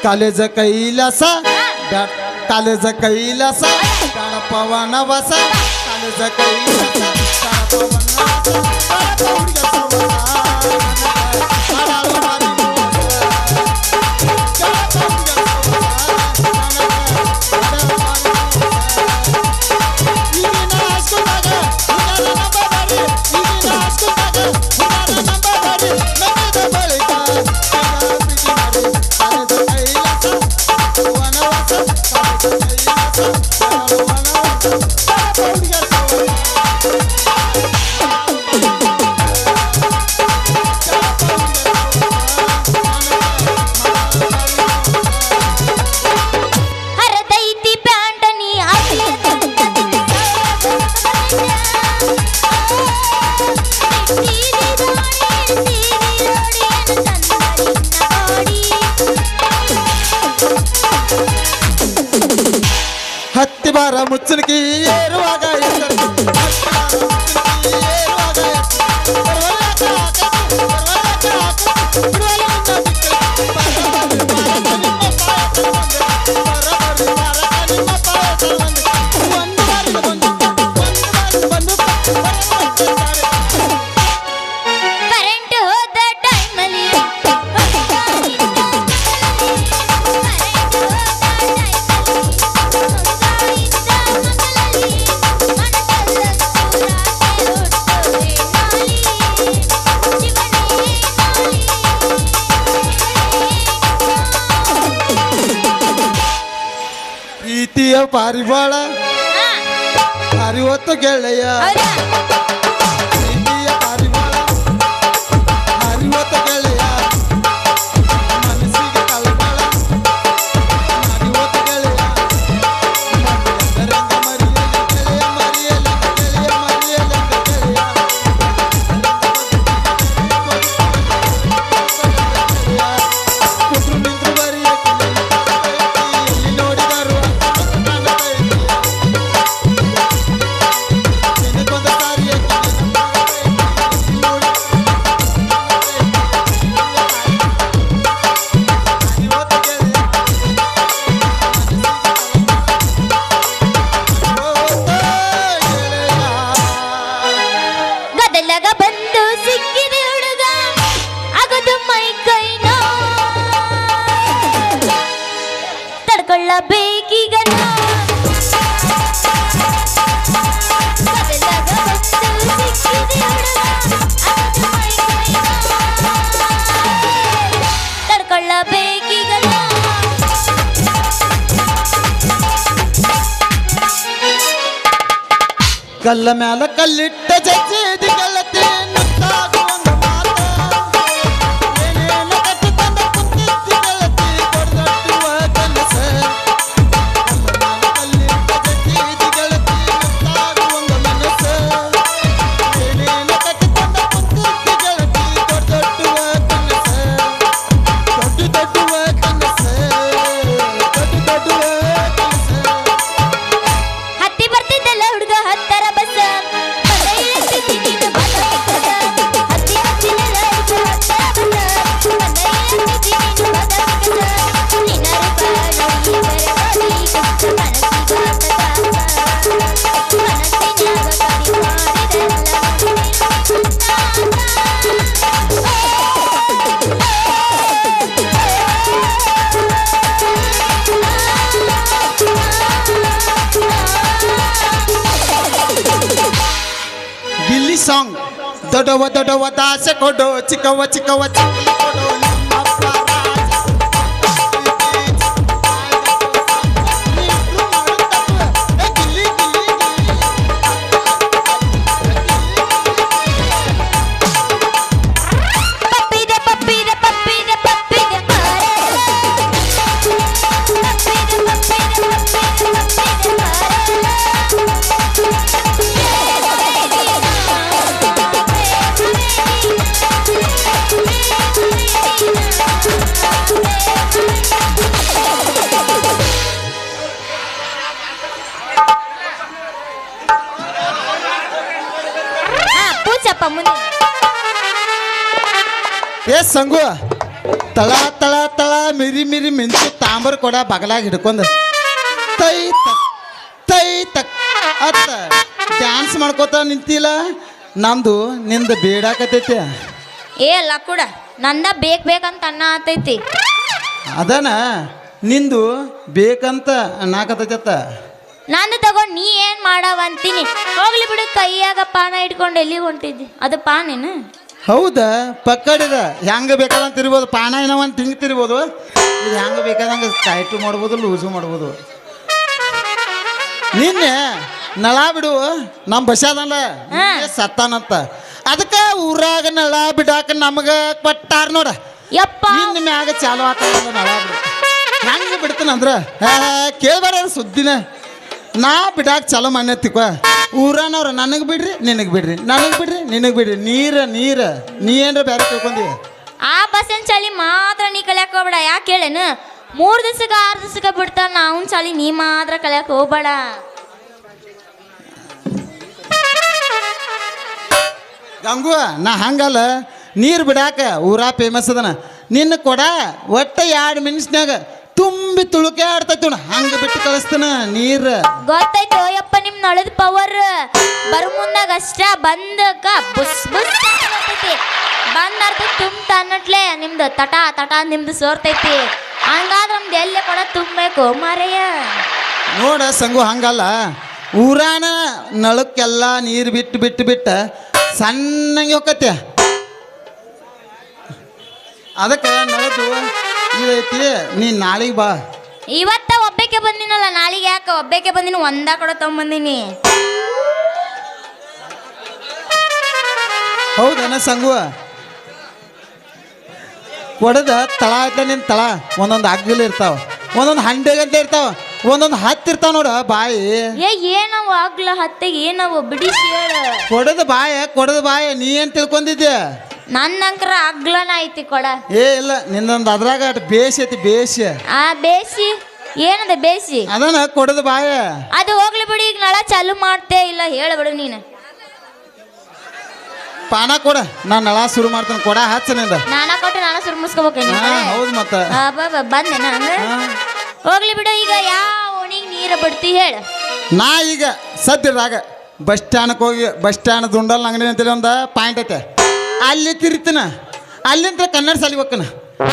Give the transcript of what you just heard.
College Kailasa college Kailasa ಕಾಣಪ್ಪವ ನವಸ college Kailasa ಹತ್ತಿ ಬಾರ ಮುಚ್ಚಲಿಕ್ಕೆ ಏರುವಾಗ ಪ್ರೀತಿಯ ಪಾರಿವಾಳ ಹರಿವತ್ತು ಗೆಳೆಯ ಪ್ರೀತಿಯ ಪಾರಿವಾಳ ಹರಿವತ್ತು ಗೆಳೆಯ ಮನಸ್ಸಿಗೆ ಕಳಕಳ ಹರಿವತ್ತು ಗೆಳೆಯ ಮರಿಯಲ್ಲ ಗೆಳೆಯ ಮರಿಯಲ್ಲ ಗೆಳೆಯ ಮರಿಯಲ್ಲ ಗೆಳೆಯ ಕುಟ್ರು ನಿಂತ್ರು ಬರಿಯ ಬಂದು ಸಿಕ್ಕಿದೆ ಹುಡುಗ ಆಗದು ಮೈ ಕೈನ ತಡ್ಕೊಳ್ಳಬೇಕೀಗ ತಡ್ಕೊಳ್ಳಬೇಕೀಗ ಕಲ್ಲ ಮ್ಯಾಲ ಕಲ್ಲಿಟ್ಟ ಜಜ್ಜಿದಿ ಗೆಳತಿ ನುತ್ತಾಗುವಂಗ ಮಾತ ಏನೇನ ಕಟ್ಟಿ ತಂದ ಕುತ್ತಿದ್ದಿ ಗೆಳತಿ ಕೊಡ್ದಟ್ಟುವ ಕನಸ ಕಲ್ಲ ಮ್ಯಾಲ ಕಲ್ಲಿಟ್ಟ ಜಜ್ಜಿದಿ ಗೆಳತಿ ನುತ್ತಾಗುವಂಗ ಮನಸ ಏನೇನ ಕಟ್ಟಿ ತಂದ ಕುತ್ತಿದ್ದಿ ಗೆಳತಿ ಕೊಡ್ದಟ್ಟುವ ಕನಸ ದೊಡ್ಡುವ ಕನಸ ದೊಡ್ಡುವ ಕನಸ ಹತ್ತಿ ಬರ್ತಿದ್ದಲ್ಲ ಹುಡುಗ ಹತ್ತರ ಬಸ ಗಿಲ್ಲಿ ಸಾಂಗ್ ದೊಡ್ಡವ ದೊಡ್ಡವ ದಾಸೆ ಕೊಡೋ ಚಿಕ್ಕವ ಚಿಕ್ಕವ ಚಿಕ್ಕಲಿ ಕೊಡೋ ನಮ್ಮಪ್ಪ ಏ ಸಂಗು ತಳ ತಳ ತಳ ಮಿರಿ ಮಿರಿ ಮಿಂಚು ತಾಂಬರ್ ಕೊಡ ಬಗಲಾಗ ಹಿಡ್ಕೊಂಡ ತೈ ತಕ್ ತೈ ತಕ್ ಅತ್ತ ಡ್ಯಾನ್ಸ್ ಮಾಡ್ಕೋತ ನಿಂತಿಲ್ಲ. ನಮ್ದು ನಿಂದು ಬೇಡಾಕತೈತಿ. ಏ ಲಕ್ಕುಡ ನಂದ ಬೇಕಂತ ಅನ್ನ ಆತೈತಿ. ಅದನ ನಿಂದು ಬೇಕಂತ ಅನ್ನಾಕತೈತ. ನಂದು ತಗೊಂಡು ನೀ ಏನ್ ಮಾಡವ ಅಂತೀನಿ. ಹೋಗ್ಲಿ ಬಿಡು, ಕೈಯಾಗ ಪಾನ ಇಟ್ಕೊಂಡು ಎಲ್ಲಿ ಹೊಂಟಿದ್ದಿ? ಅದು ಪಾನೇನು? ಹೌದಾ, ಪಕ್ಕಡಿದ ಹೆಂಗೆ ಬೇಕಾದಂಗೆ ತಿರ್ಬೋದು. ಪಾನ ಏನೋ ಒಂದು ತಿಂಗ್ ತಿರ್ಬೋದು. ಇದು ಹೆಂಗೆ ಬೇಕಾದಂಗೆ ಟೈಟು ಮಾಡ್ಬೋದು, ಲೂಸು ಮಾಡ್ಬೋದು. ನಿನ್ನೆ ನಳ ಬಿಡು ನಮ್ಮ ಬಸ್ಯಾದಲ್ಲ ಸತ್ತಾನಂತ. ಅದಕ್ಕೆ ಊರಾಗ ನಳ ಬಿಡಾಕ ನಮಗೆ ಕೊಟ್ಟಾರ ನೋಡ. ಯಪ್ಪ ನಿನ್ನ ಮ್ಯಾಗ ಚಾಲು ಆಗ್ತದ ನಳ ಬಿಡು. ಹೆಂಗೆ ಬಿಡ್ತಾನಂದ್ರ ಕೇಳ್ಬಾರ ಸುದ್ದಿನ. ನಾ ಬಿಡಾಕ ಚಾಲು ಮನೆ ತಿಕ್ಕ ಊರನವ್ರ ನನಗೆ ಬಿಡ್ರಿ ನಿನಗೆ ಬಿಡ್ರಿ, ನನಗೆ ಬಿಡ್ರಿ ನಿನಗೆ ಬಿಡ್ರಿ. ನೀರು ನೀ ಏನ್ರ ಬೇರೆ ತಿಳ್ಕೊಂಡಿ. ಆ ಬಸ್ಸಿನ ಚಾಲಿ ಮಾತ್ರ ನೀ ಕಲಿಯಕ್ಕೆ ಹೋಗ್ಬೇಡ. ಯಾಕೆ ಹೇಳೇನು? 3 ದಿವಸಕ್ಕೆ 6 ದಿವಸಕ್ಕೆ ಬಿಡ್ತಾನ ಅವ್ನ ಚಾಲಿ ನೀ ಮಾತ್ರ ಕಲಿಯಕ್ಕೆ ಹೋಗ್ಬೇಡ. ಗಂಗು ನಾ ಹಂಗಲ್ಲ, ನೀರು ಬಿಡಾಕ ಊರ ಫೇಮಸ್ ಅದನ. ನಿನ್ನ ಕೊಡ ಒಟ್ಟು 2 ಮಿನಿಟ್ಸ್ನಾಗ ತುಂಬಿ ತುಳುಕೆ ಆಡ್ತೈತಿ. ಹಂಗೆ ಬಿಟ್ಟು ಕಳಿಸ್ತಾನ ನೀರು. ಗೊತ್ತಾಯ್ತು ಯಪ್ಪ ನಿಮ್ ನಳದ ಪವರ್. ಬರು ಮುಂದಾಗ ಅಷ್ಟ ಬಂದಕ ಬುಸ್ ಬುಸ್ ಬರ್ತೈತಿ. ಬಂದ ಅರ್ಥ ತುಂಬ ಅನ್ನಟ್ಲೆ ನಿಮ್ದು ತಟ ತಟ ನಿಮ್ದು ಸೋರ್ತೈತಿ. ಹಂಗಾದ್ರೆ ನಮ್ದು ಎಲ್ಲೇ ಕೊಡ ತುಂಬಬೇಕು ಮಾರಯ್ಯ. ನೋಡ ಸಂಗು ಹಂಗಲ್ಲ, ಊರಾನ ನಳಕ್ಕೆಲ್ಲ ನೀರು ಬಿಟ್ಟು ಸಣ್ಣಂಗೆ ಹೋಗತ್ತೆ. ಅದಕ್ಕೆ ನಳದು ಇದೈತಿ. ನೀ ನಾಳೆಗೆ ಬಾ. ಇವತ್ತ ಒಬ್ಬಕ್ಕೆ ಬಂದಿನಲ್ಲ, ನಾಳೆಗೆ ಯಾಕೆ ಒಬ್ಬಕ್ಕೆ ಬಂದಿನಿ? ಒಂದ ಕೊಡ ತಗೊಂಬಂದಿನಿ. ಹೌದನ ಸಂಗು? ಕೊಡದ ತಳ ಐತೆ ನಿನ್ನ ತಳ. ಒಂದೊಂದು ಅಗ್ಗಿಲ್ ಇರ್ತಾವ, ಒಂದೊಂದು ಹಂಡೆಗಂತ ಇರ್ತಾವ, ಒಂದೊಂದು ಹತ್ತಿರ್ತಾವ ನೋಡ ಬಾಯಿ. ಏನವು ಆಗ್ಲ ಹತ್ತೆಗೆ ಏನವು ಬಿಡಿಸಿ ಹೇಳು. ಕೊಡದ ಬಾಯ ನೀ ಏನು ತಿಳ್ಕೊಂಡಿದ್ದೆ? ನನ್ನಂಕರ ಅಗ್ಲನ ಐತಿ ಕೊಡ. ಏ ಇಲ್ಲ, ನಿನ್ನೊಂದು ಅದ್ರಾಗ ಅಟ್ ಬೇಸಿ ಐತಿ ಬೇಸಿ. ಆ ಬೇಸಿ ಏನದ ಬೇಸಿ? ಅದನ್ನ ಕೊಡದ ಬಾಯ. ಅದು ಹೋಗ್ಲಿ ಬಿಡಿ, ಈಗ ನಳ ಚಾಲು ಮಾಡ್ತೇ ಇಲ್ಲ ಹೇಳಬಿಡು ನೀನು. ಪಾನ ಕೊಡ, ನಾನು ನಳ ಶುರು ಮಾಡ್ತೇನೆ. ಕೊಡ ಹಚ್ಚ ನಿಂದ. ನಾನ ಕೊಟ್ಟು ನಾನು ಸುರ್ಮಿಸ್ಕೋಬೇಕು. ಹೌದು ಮತ್ತ ಬಂದೆ ನಾನು. ಹೋಗ್ಲಿ ಬಿಡು, ಈಗ ಯಾವ ಓಣಿಗೆ ನೀರು ಬಿಡ್ತಿ ಹೇಳು. ನಾ ಈಗ ಸದ್ಯದಾಗ ಬಸ್ ಸ್ಟ್ಯಾಂಡ್ಗೆ ಹೋಗಿ, ಬಸ್ ಸ್ಟ್ಯಾಂಡ್ ದುಂಡಲ್ ಅಂಗಡಿ ಅಂತೇಳಿ ಒಂದು ಪಾಯಿಂಟ್ ಐತೆ, ಅಲ್ಲಿ ತಿರ್ತೀನ. ಅಲ್ಲಿಂದ ಕನ್ನಡ ಸಾಲಿ ಹೋಗ್ಕನ.